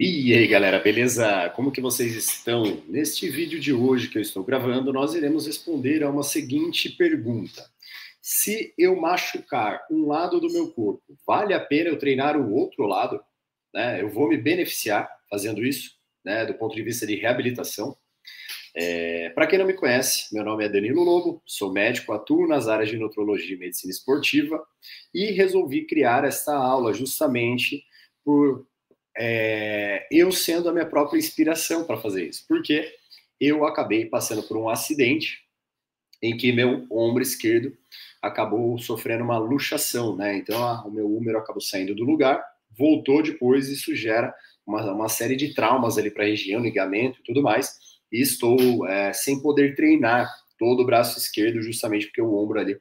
E aí, galera, beleza? Como que vocês estão? Neste vídeo de hoje que eu estou gravando, nós iremos responder a uma seguinte pergunta. Se eu machucar um lado do meu corpo, vale a pena eu treinar o outro lado? Né? Eu vou me beneficiar fazendo isso, né, do ponto de vista de reabilitação. Para quem não me conhece, meu nome é Danilo Lobo, sou médico, atuo nas áreas de nutrologia e medicina esportiva e resolvi criar esta aula justamente por eu sendo a minha própria inspiração para fazer isso, porque eu acabei passando por um acidente em que meu ombro esquerdo acabou sofrendo uma luxação, né? Então o meu húmero acabou saindo do lugar, voltou depois, isso gera uma série de traumas ali para a região, ligamento e tudo mais, e estou sem poder treinar todo o braço esquerdo justamente porque o ombro ali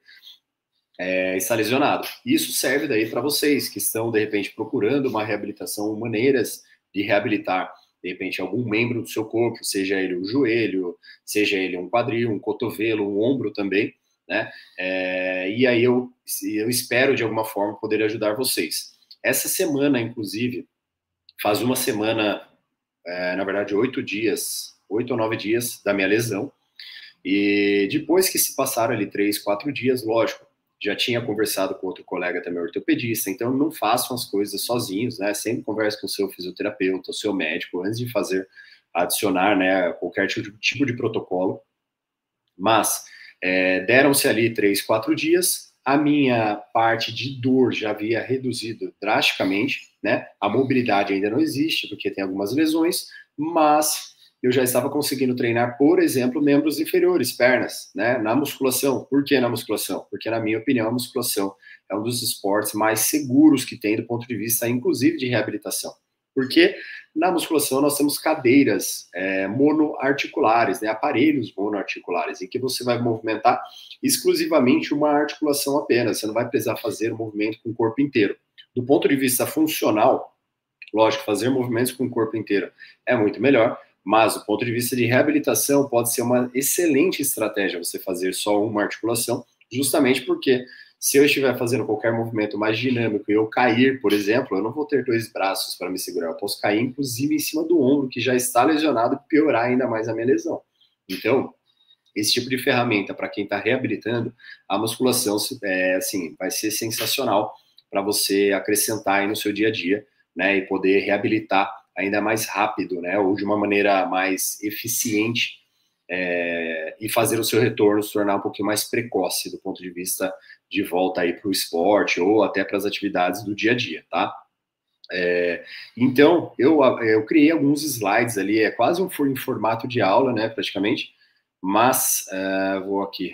está lesionado. Isso serve daí para vocês que estão, de repente, procurando uma reabilitação, maneiras de reabilitar, de repente, algum membro do seu corpo, seja ele um joelho, seja ele um quadril, um cotovelo, um ombro também, né? E aí eu espero, de alguma forma, poder ajudar vocês. Essa semana, inclusive, faz uma semana, na verdade, 8 dias, 8 ou 9 dias da minha lesão, e depois que se passaram ali 3, 4 dias, lógico, já tinha conversado com outro colega também ortopedista, então não façam as coisas sozinhos, né? Sempre converse com o seu fisioterapeuta, o seu médico, antes de fazer, adicionar, né, qualquer tipo de protocolo. Mas deram-se ali 3, 4 dias, a minha parte de dor já havia reduzido drasticamente, né? A mobilidade ainda não existe, porque tem algumas lesões, mas eu já estava conseguindo treinar, por exemplo, membros inferiores, pernas, né? Na musculação. Por que na musculação? Porque, na minha opinião, a musculação é um dos esportes mais seguros que tem do ponto de vista, inclusive, de reabilitação. Porque na musculação nós temos cadeiras monoarticulares, né, aparelhos monoarticulares, em que você vai movimentar exclusivamente uma articulação apenas, você não vai precisar fazer o movimento com o corpo inteiro. Do ponto de vista funcional, lógico, fazer movimentos com o corpo inteiro é muito melhor, mas do ponto de vista de reabilitação pode ser uma excelente estratégia você fazer só uma articulação, justamente porque se eu estiver fazendo qualquer movimento mais dinâmico e eu cair, por exemplo, eu não vou ter dois braços para me segurar, eu posso cair, inclusive, em cima do ombro, que já está lesionado, e piorar ainda mais a minha lesão. Então, esse tipo de ferramenta, para quem está reabilitando, a musculação assim, vai ser sensacional para você acrescentar aí no seu dia a dia, né, e poder reabilitar ainda mais rápido, né, ou de uma maneira mais eficiente, e fazer o seu retorno se tornar um pouquinho mais precoce do ponto de vista de volta aí para o esporte ou até para as atividades do dia a dia, tá? Então, eu criei alguns slides ali, é quase em formato de aula, né, praticamente, mas vou aqui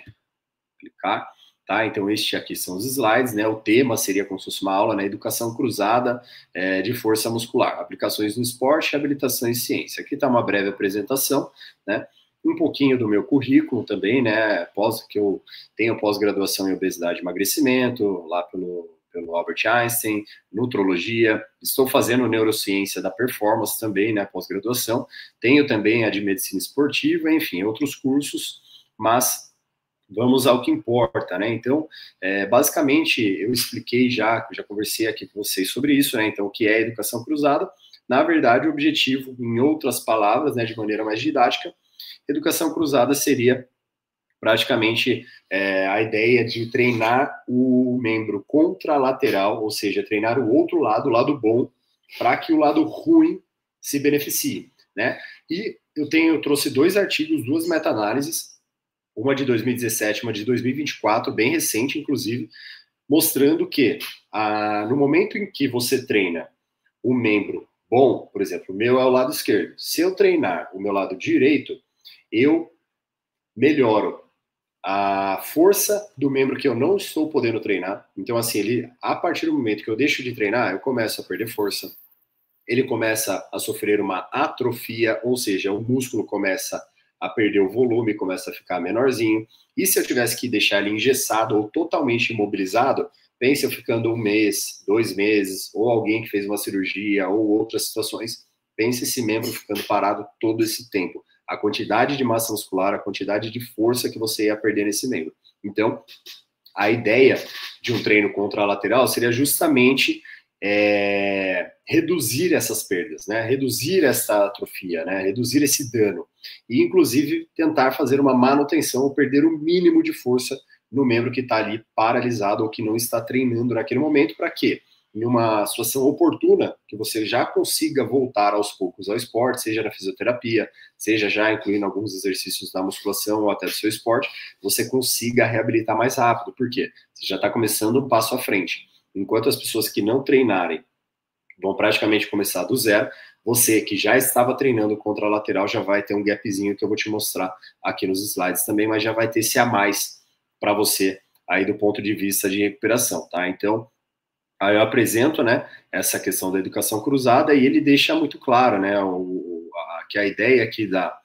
clicar, tá? Então, este aqui são os slides, né? O tema seria como se fosse uma aula, né? Educação cruzada de força muscular, aplicações no esporte, reabilitação e ciência. Aqui está uma breve apresentação, né? Um pouquinho do meu currículo também, né? Que eu tenho pós-graduação em obesidade e emagrecimento, lá pelo Albert Einstein, nutrologia, estou fazendo neurociência da performance também, né? Pós-graduação, tenho também a de medicina esportiva, enfim, outros cursos, mas vamos ao que importa, né? Então, basicamente, eu expliquei já conversei aqui com vocês sobre isso, né? Então, o que é educação cruzada? Na verdade, o objetivo, em outras palavras, né, de maneira mais didática, educação cruzada seria praticamente a ideia de treinar o membro contralateral, ou seja, treinar o outro lado, o lado bom, para que o lado ruim se beneficie, né? E eu trouxe 2 artigos, 2 meta-análises, uma de 2017, uma de 2024, bem recente, inclusive, mostrando que no momento em que você treina o membro bom, por exemplo, o meu é o lado esquerdo, se eu treinar o meu lado direito, eu melhoro a força do membro que eu não estou podendo treinar. Então, assim, a partir do momento que eu deixo de treinar, eu começo a perder força, ele começa a sofrer uma atrofia, ou seja, o músculo começa a perder o volume, começa a ficar menorzinho. E se eu tivesse que deixar ele engessado ou totalmente imobilizado, pense eu ficando 1 mês, 2 meses, ou alguém que fez uma cirurgia, ou outras situações, pense esse membro ficando parado todo esse tempo. A quantidade de massa muscular, a quantidade de força que você ia perder nesse membro. Então, a ideia de um treino contralateral seria justamente reduzir essas perdas, né? Reduzir essa atrofia, né? Reduzir esse dano. E, inclusive, tentar fazer uma manutenção ou perder o mínimo de força no membro que está ali paralisado ou que não está treinando naquele momento, para quê? Em uma situação oportuna, que você já consiga voltar aos poucos ao esporte, seja na fisioterapia, seja já incluindo alguns exercícios da musculação ou até do seu esporte, você consiga reabilitar mais rápido. Por quê? Você já está começando um passo à frente. Enquanto as pessoas que não treinarem vão praticamente começar do zero, você que já estava treinando contra a lateral já vai ter um gapzinho que eu vou te mostrar aqui nos slides também, mas já vai ter esse a mais para você aí do ponto de vista de recuperação, tá? Então, aí eu apresento, né, essa questão da educação cruzada e ele deixa muito claro, né, que a ideia aqui da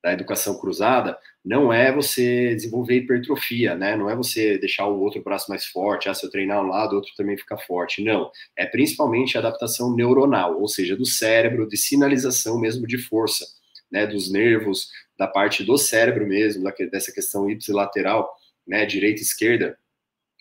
educação cruzada não é você desenvolver hipertrofia, né, não é você deixar o outro braço mais forte, se eu treinar um lado, o outro também fica forte, não, é principalmente a adaptação neuronal, ou seja, do cérebro, de sinalização mesmo de força, né, dos nervos, da parte do cérebro mesmo, dessa questão ipsilateral, né, direita e esquerda.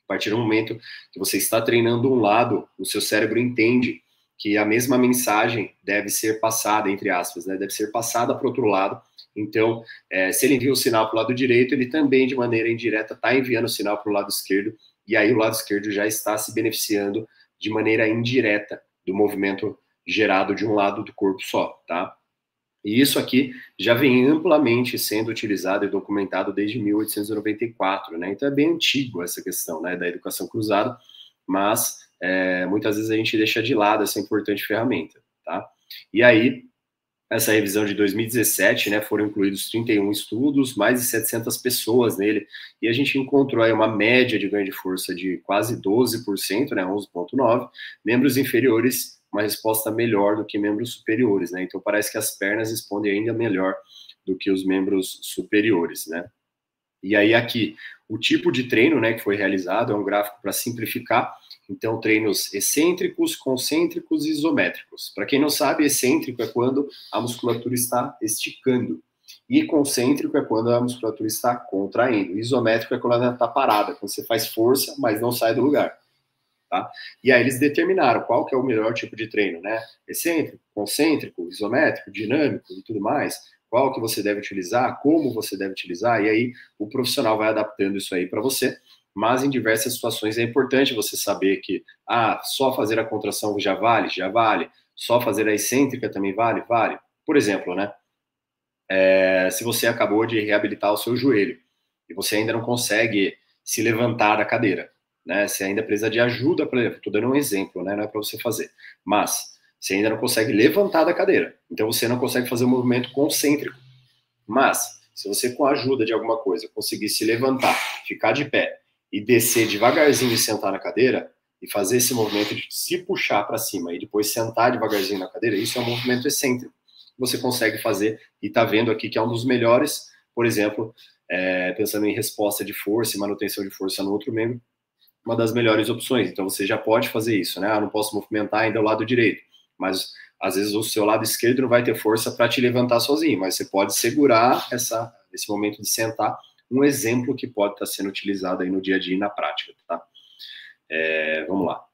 A partir do momento que você está treinando um lado, o seu cérebro entende que a mesma mensagem deve ser passada, entre aspas, né? Deve ser passada para o outro lado. Então, se ele envia o sinal para o lado direito, ele também, de maneira indireta, está enviando o sinal para o lado esquerdo, e aí o lado esquerdo já está se beneficiando de maneira indireta do movimento gerado de um lado do corpo só, tá? E isso aqui já vem amplamente sendo utilizado e documentado desde 1894, né? Então é bem antigo essa questão, né, da educação cruzada, mas muitas vezes a gente deixa de lado essa importante ferramenta, tá? E aí, essa revisão de 2017, né, foram incluídos 31 estudos, mais de 700 pessoas nele, e a gente encontrou aí uma média de ganho de força de quase 12%, né, 11,9%, membros inferiores uma resposta melhor do que membros superiores, né? Então parece que as pernas respondem ainda melhor do que os membros superiores, né? E aí aqui, o tipo de treino, né, que foi realizado é um gráfico para simplificar. Então, treinos excêntricos, concêntricos e isométricos. Para quem não sabe, excêntrico é quando a musculatura está esticando. E concêntrico é quando a musculatura está contraindo. Isométrico é quando ela está parada, quando você faz força, mas não sai do lugar. Tá? E aí eles determinaram qual que é o melhor tipo de treino, né? Excêntrico, concêntrico, isométrico, dinâmico e tudo mais. Qual que você deve utilizar, como você deve utilizar, e aí o profissional vai adaptando isso aí para você, mas em diversas situações é importante você saber que, só fazer a contração já vale, só fazer a excêntrica também vale. Por exemplo, né? Se você acabou de reabilitar o seu joelho e você ainda não consegue se levantar da cadeira, né? Você ainda precisa de ajuda para levantar. Estou dando um exemplo, né? Não é para você fazer. Mas você ainda não consegue levantar da cadeira. Então você não consegue fazer um movimento concêntrico. Mas se você, com a ajuda de alguma coisa, conseguir se levantar, ficar de pé e descer devagarzinho e sentar na cadeira e fazer esse movimento de se puxar para cima e depois sentar devagarzinho na cadeira, isso é um movimento excêntrico. Você consegue fazer e está vendo aqui que é um dos melhores, por exemplo, pensando em resposta de força e manutenção de força no outro membro, uma das melhores opções. Então você já pode fazer isso, né? Não posso movimentar ainda o lado direito, mas às vezes o seu lado esquerdo não vai ter força para te levantar sozinho, mas você pode segurar esse momento de sentar, um exemplo que pode estar sendo utilizado aí no dia a dia e na prática, tá? Vamos lá.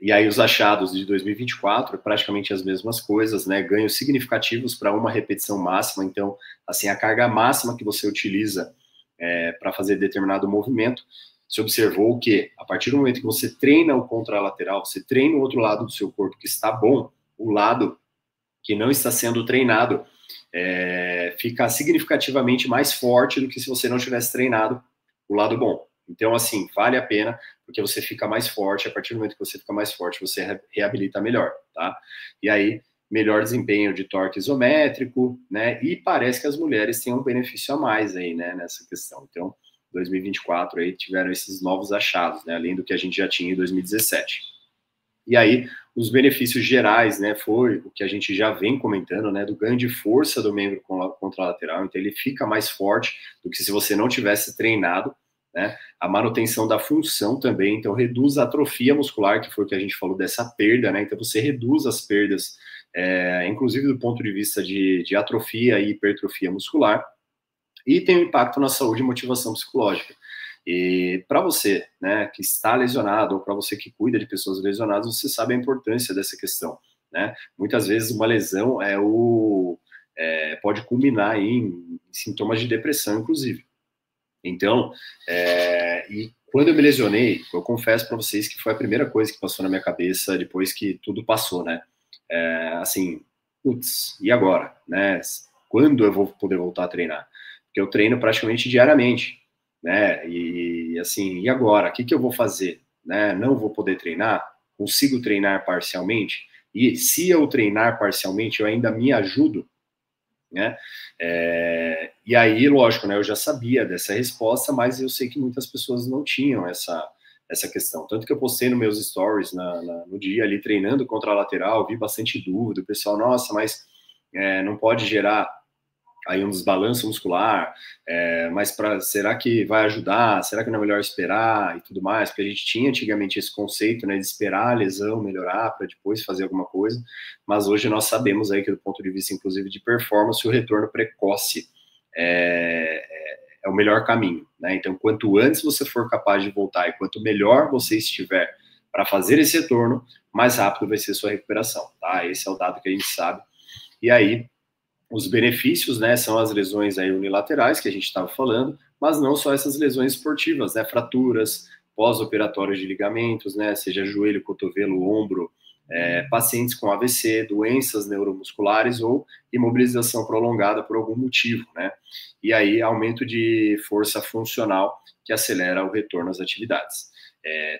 E aí os achados de 2024, praticamente as mesmas coisas, né? Ganhos significativos para uma repetição máxima. Então, assim, a carga máxima que você utiliza para fazer determinado movimento, se observou que, a partir do momento que você treina o contralateral, você treina o outro lado do seu corpo que está bom, o lado que não está sendo treinado fica significativamente mais forte do que se você não tivesse treinado o lado bom. Então, assim, vale a pena, porque você fica mais forte, a partir do momento que você fica mais forte, você reabilita melhor, tá? E aí, melhor desempenho de torque isométrico, né? E parece que as mulheres têm um benefício a mais aí, né, nessa questão. Então, 2024 aí tiveram esses novos achados, né, além do que a gente já tinha em 2017. E aí, os benefícios gerais, né, foi o que a gente já vem comentando, né, do ganho de força do membro contralateral, então ele fica mais forte do que se você não tivesse treinado, né, a manutenção da função também, então reduz a atrofia muscular, que foi o que a gente falou dessa perda, né, então você reduz as perdas, inclusive do ponto de vista de atrofia e hipertrofia muscular, e tem um impacto na saúde e motivação psicológica. E para você, né, que está lesionado, ou para você que cuida de pessoas lesionadas, você sabe a importância dessa questão, né? Muitas vezes uma lesão pode culminar aí em sintomas de depressão, inclusive. Então, e quando eu me lesionei, eu confesso para vocês que foi a primeira coisa que passou na minha cabeça depois que tudo passou, né? Assim, putz, e agora, né? Quando eu vou poder voltar a treinar? Porque eu treino praticamente diariamente, né? E assim, e agora? O que eu vou fazer? Né? Não vou poder treinar? Consigo treinar parcialmente? E se eu treinar parcialmente, eu ainda me ajudo? Né? E aí, lógico, né, eu já sabia dessa resposta, mas eu sei que muitas pessoas não tinham essa questão. Tanto que eu postei nos meus stories no dia ali, treinando contra a lateral, vi bastante dúvida, o pessoal, nossa, mas não pode gerar aí um desbalanço muscular, mas será que vai ajudar? Será que não é melhor esperar e tudo mais? Porque a gente tinha antigamente esse conceito, né, de esperar a lesão melhorar para depois fazer alguma coisa, mas hoje nós sabemos aí que do ponto de vista, inclusive, de performance, o retorno precoce é o melhor caminho, né? Então, quanto antes você for capaz de voltar e quanto melhor você estiver para fazer esse retorno, mais rápido vai ser sua recuperação, tá? Esse é o dado que a gente sabe. E aí, os benefícios, né, são as lesões aí unilaterais que a gente estava falando, mas não só essas lesões esportivas, né, fraturas, pós-operatórios de ligamentos, né, seja joelho, cotovelo, ombro, pacientes com AVC, doenças neuromusculares ou imobilização prolongada por algum motivo, né, e aí aumento de força funcional que acelera o retorno às atividades.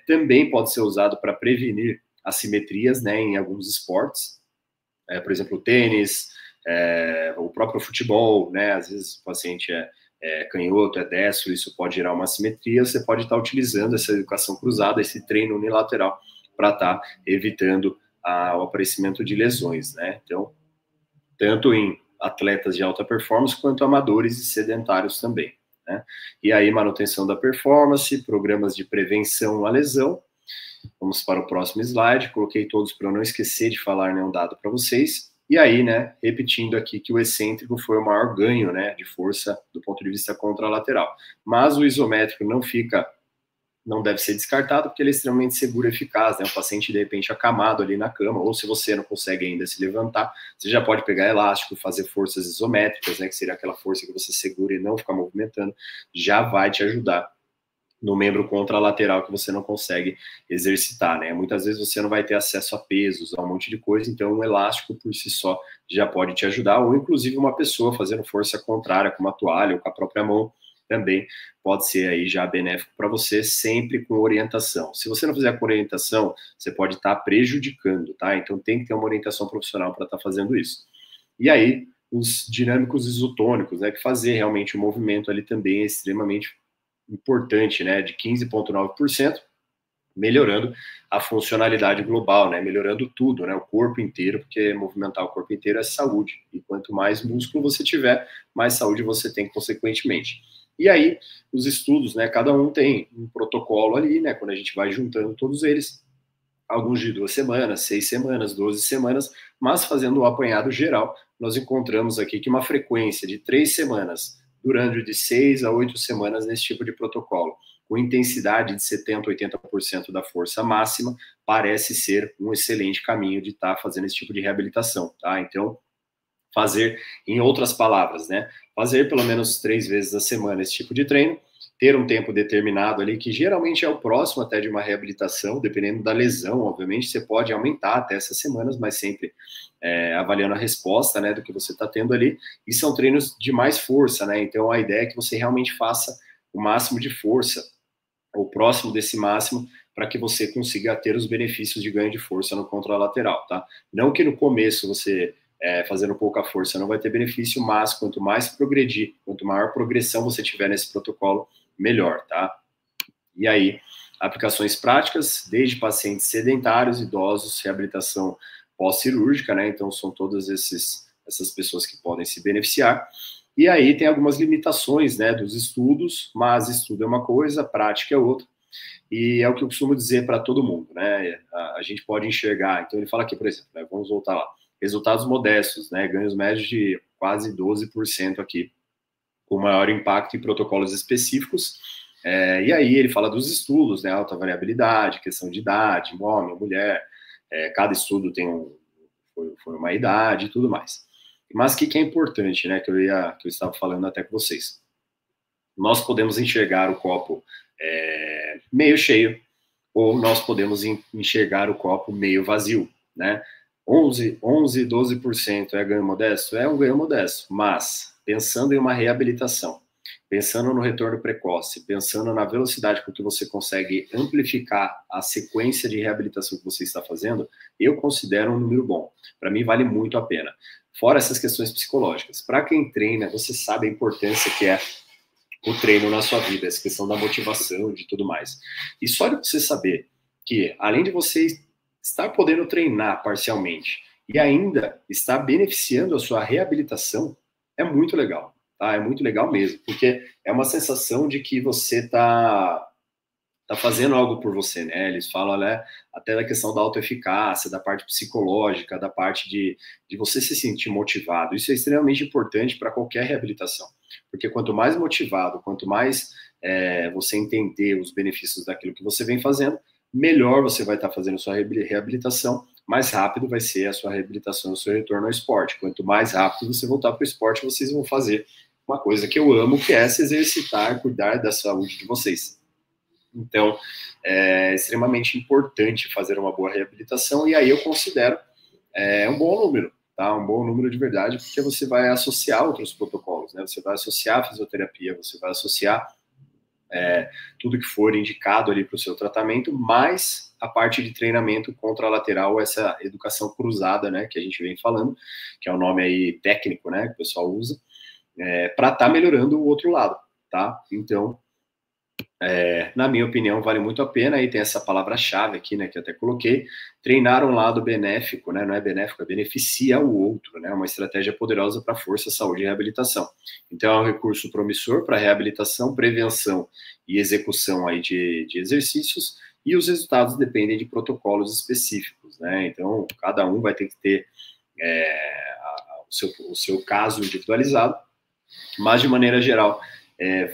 Também pode ser usado para prevenir assimetrias, né, em alguns esportes, por exemplo, o tênis, o próprio futebol, né? Às vezes o paciente é canhoto, é destro, isso pode gerar uma assimetria. Você pode estar utilizando essa educação cruzada, esse treino unilateral, para estar evitando o aparecimento de lesões, né? Então, tanto em atletas de alta performance quanto amadores e sedentários também, né? E aí, manutenção da performance, programas de prevenção à lesão. Vamos para o próximo slide. Coloquei todos para eu não esquecer de falar nenhum dado para vocês. E aí, né, repetindo aqui que o excêntrico foi o maior ganho, né, de força do ponto de vista contralateral. Mas o isométrico não deve ser descartado porque ele é extremamente seguro e eficaz, né? O paciente, de repente, acamado ali na cama, ou se você não consegue ainda se levantar, você já pode pegar elástico, fazer forças isométricas, né, que seria aquela força que você segura e não fica movimentando, já vai te ajudar no membro contralateral que você não consegue exercitar, né? Muitas vezes você não vai ter acesso a pesos, a um monte de coisa, então um elástico por si só já pode te ajudar, ou inclusive uma pessoa fazendo força contrária com uma toalha ou com a própria mão também pode ser aí já benéfico para você, sempre com orientação. Se você não fizer com orientação, você pode estar prejudicando, tá? Então tem que ter uma orientação profissional para estar fazendo isso. E aí, os dinâmicos isotônicos, né? Que fazer realmente o movimento ali também é extremamente importante, né, de 15,9%, melhorando a funcionalidade global, né, melhorando tudo, né, o corpo inteiro, porque movimentar o corpo inteiro é saúde, e quanto mais músculo você tiver, mais saúde você tem consequentemente. E aí, os estudos, né, cada um tem um protocolo ali, né, quando a gente vai juntando todos eles, alguns de 2 semanas, 6 semanas, 12 semanas, mas fazendo um apanhado geral, nós encontramos aqui que uma frequência de 3 semanas, durante de 6 a 8 semanas nesse tipo de protocolo, com intensidade de 70%, 80% da força máxima, parece ser um excelente caminho de estar fazendo esse tipo de reabilitação, tá? Então, fazer, em outras palavras, né? Fazer pelo menos 3 vezes a semana esse tipo de treino, ter um tempo determinado ali, que geralmente é o próximo até de uma reabilitação, dependendo da lesão, obviamente, você pode aumentar até essas semanas, mas sempre avaliando a resposta, né, do que você está tendo ali, e são treinos de mais força, né, então a ideia é que você realmente faça o máximo de força, ou próximo desse máximo, para que você consiga ter os benefícios de ganho de força no contralateral, tá? Não que no começo você fazendo pouca força não vai ter benefício, mas quanto mais progredir, quanto maior progressão você tiver nesse protocolo, melhor, tá? E aí, aplicações práticas, desde pacientes sedentários, idosos, reabilitação pós-cirúrgica, né? Então, são todas essas pessoas que podem se beneficiar. E aí tem algumas limitações, né, dos estudos, mas estudo é uma coisa, prática é outra. E é o que eu costumo dizer para todo mundo, né? A gente pode enxergar. Então, ele fala aqui, por exemplo, né, vamos voltar lá. Resultados modestos, né? Ganhos médios de quase 12% aqui, com maior impacto em protocolos específicos, E aí ele fala dos estudos, né, alta variabilidade, questão de idade, homem, mulher, cada estudo tem foi uma idade e tudo mais. Mas o que é importante, né, que eu estava falando até com vocês. Nós podemos enxergar o copo meio cheio, ou nós podemos enxergar o copo meio vazio, né? 12% é ganho modesto? É um ganho modesto, mas pensando em uma reabilitação, pensando no retorno precoce, pensando na velocidade com que você consegue amplificar a sequência de reabilitação que você está fazendo, eu considero um número bom. Para mim, vale muito a pena. Fora essas questões psicológicas. Para quem treina, você sabe a importância que é o treino na sua vida, essa questão da motivação, de tudo mais. E só de você saber que, além de você estar podendo treinar parcialmente e ainda estar beneficiando a sua reabilitação, é muito legal, tá? É muito legal mesmo, porque é uma sensação de que você tá fazendo algo por você, né? Eles falam, né, até da questão da autoeficácia, da parte psicológica, da parte de você se sentir motivado. Isso é extremamente importante para qualquer reabilitação, porque quanto mais motivado, quanto mais você entender os benefícios daquilo que você vem fazendo, melhor você vai estar fazendo a sua reabilitação, mais rápido vai ser a sua reabilitação, o seu retorno ao esporte. Quanto mais rápido você voltar para o esporte, vocês vão fazer uma coisa que eu amo, que é se exercitar, cuidar da saúde de vocês. Então, é extremamente importante fazer uma boa reabilitação, e aí eu considero um bom número, tá? Um bom número de verdade, porque você vai associar outros protocolos, né? Você vai associar a fisioterapia, você vai associar tudo que for indicado ali para o seu tratamento, mais a parte de treinamento contralateral, essa educação cruzada, né, que a gente vem falando, que é o nome aí técnico, né, que o pessoal usa, para estar melhorando o outro lado, tá? Então, na minha opinião, vale muito a pena. Aí tem essa palavra-chave aqui, né, que eu até coloquei, treinar um lado benéfico, né, não é benéfico, é beneficia o outro, né, uma estratégia poderosa para força, saúde e reabilitação. Então, é um recurso promissor para reabilitação, prevenção e execução aí de exercícios, e os resultados dependem de protocolos específicos, né, então, cada um vai ter que ter o seu caso individualizado, mas, de maneira geral,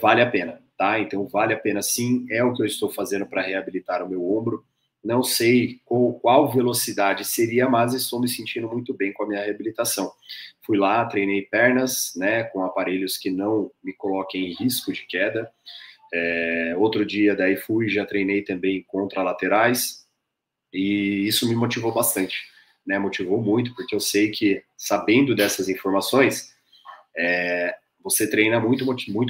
vale a pena. Tá? Então, vale a pena sim, é o que eu estou fazendo para reabilitar o meu ombro. Não sei qual velocidade seria, mas estou me sentindo muito bem com a minha reabilitação. Fui lá, treinei pernas, né, com aparelhos que não me coloquem em risco de queda. Outro dia, daí já treinei também contralaterais, e isso me motivou bastante, né, motivou muito, porque eu sei que, sabendo dessas informações, você treina muito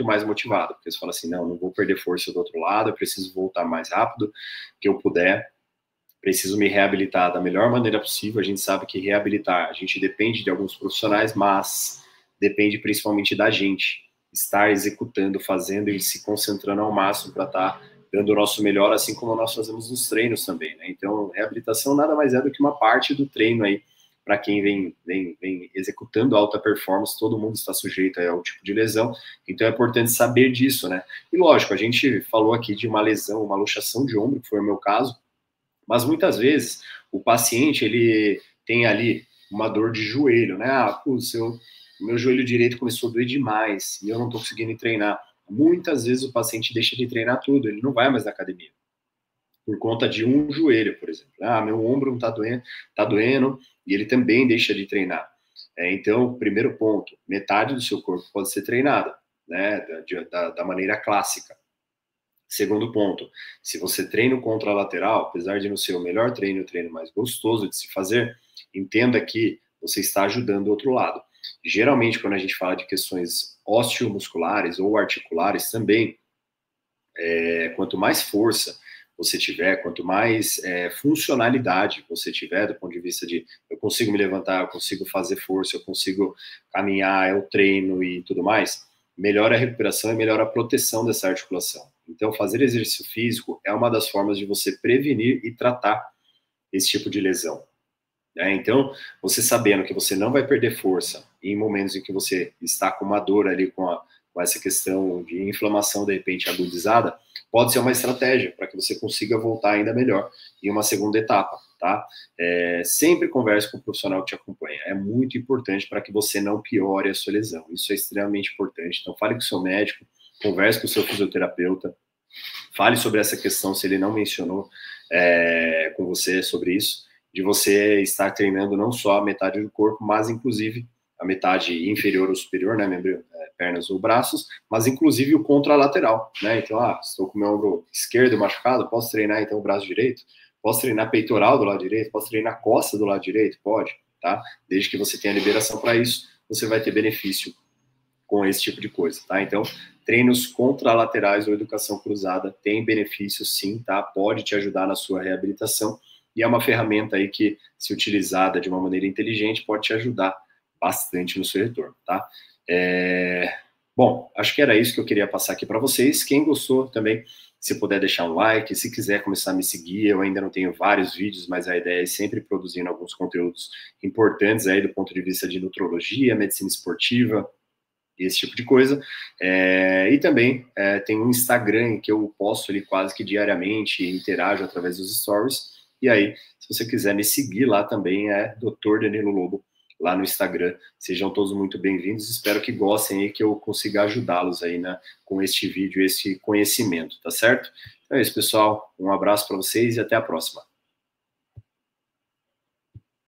mais motivado, porque você fala assim, não vou perder força do outro lado, eu preciso voltar mais rápido que eu puder, preciso me reabilitar da melhor maneira possível. A gente sabe que reabilitar, a gente depende de alguns profissionais, mas depende principalmente da gente estar executando, fazendo e se concentrando ao máximo para estar dando o nosso melhor, assim como nós fazemos nos treinos também, né? Então, reabilitação nada mais é do que uma parte do treino aí. Para quem vem executando alta performance, todo mundo está sujeito ao tipo de lesão, então é importante saber disso, né? E lógico, a gente falou aqui de uma lesão, uma luxação de ombro, que foi o meu caso, mas muitas vezes o paciente, ele tem ali uma dor de joelho, né? O meu joelho direito começou a doer demais e eu não estou conseguindo treinar. Muitas vezes o paciente deixa de treinar tudo, ele não vai mais na academia por conta de um joelho, por exemplo. Meu ombro não está doendo, e ele também deixa de treinar. Então, primeiro ponto, metade do seu corpo pode ser treinada, né, da maneira clássica. Segundo ponto, se você treina o contralateral, apesar de não ser o melhor treino, o treino mais gostoso de se fazer, entenda que você está ajudando o outro lado. Geralmente, quando a gente fala de questões osteomusculares ou articulares também, quanto mais força você tiver, quanto mais funcionalidade você tiver, do ponto de vista de eu consigo me levantar, eu consigo fazer força, eu consigo caminhar, eu treino e tudo mais, melhora a recuperação e melhora a proteção dessa articulação. Então, fazer exercício físico é uma das formas de você prevenir e tratar esse tipo de lesão. Então, você sabendo que você não vai perder força em momentos em que você está com uma dor ali, com essa questão de inflamação, de repente, agudizada, pode ser uma estratégia para que você consiga voltar ainda melhor em uma segunda etapa, tá? Sempre converse com o profissional que te acompanha. É muito importante para que você não piore a sua lesão. Isso é extremamente importante. Então, fale com o seu médico, converse com o seu fisioterapeuta, Fale sobre essa questão, se ele não mencionou com você sobre isso, de você estar treinando não só a metade do corpo, mas inclusive a metade inferior ou superior, né, pernas ou braços, mas inclusive o contralateral, né? Então, estou com o meu ombro esquerdo machucado, posso treinar então o braço direito? Posso treinar peitoral do lado direito? Posso treinar costa do lado direito? Pode, tá? Desde que você tenha liberação para isso, você vai ter benefício com esse tipo de coisa, tá? Então, treinos contralaterais ou educação cruzada tem benefício sim, tá? Pode te ajudar na sua reabilitação e é uma ferramenta aí que, se utilizada de uma maneira inteligente, pode te ajudar bastante no seu retorno, tá? Bom, acho que era isso que eu queria passar aqui para vocês. Quem gostou também, se puder deixar um like, se quiser começar a me seguir, eu ainda não tenho vários vídeos, mas a ideia é sempre produzindo alguns conteúdos importantes aí do ponto de vista de nutrologia, medicina esportiva, esse tipo de coisa. E também tem um Instagram que eu posto ali quase que diariamente, interajo através dos stories. E aí, se você quiser me seguir lá também, é Dr. Danilo Lobo, lá no Instagram. Sejam todos muito bem-vindos. Espero que gostem aí, que eu consiga ajudá-los aí, né, com este vídeo, esse conhecimento, tá certo? Então é isso, pessoal. Um abraço para vocês e até a próxima.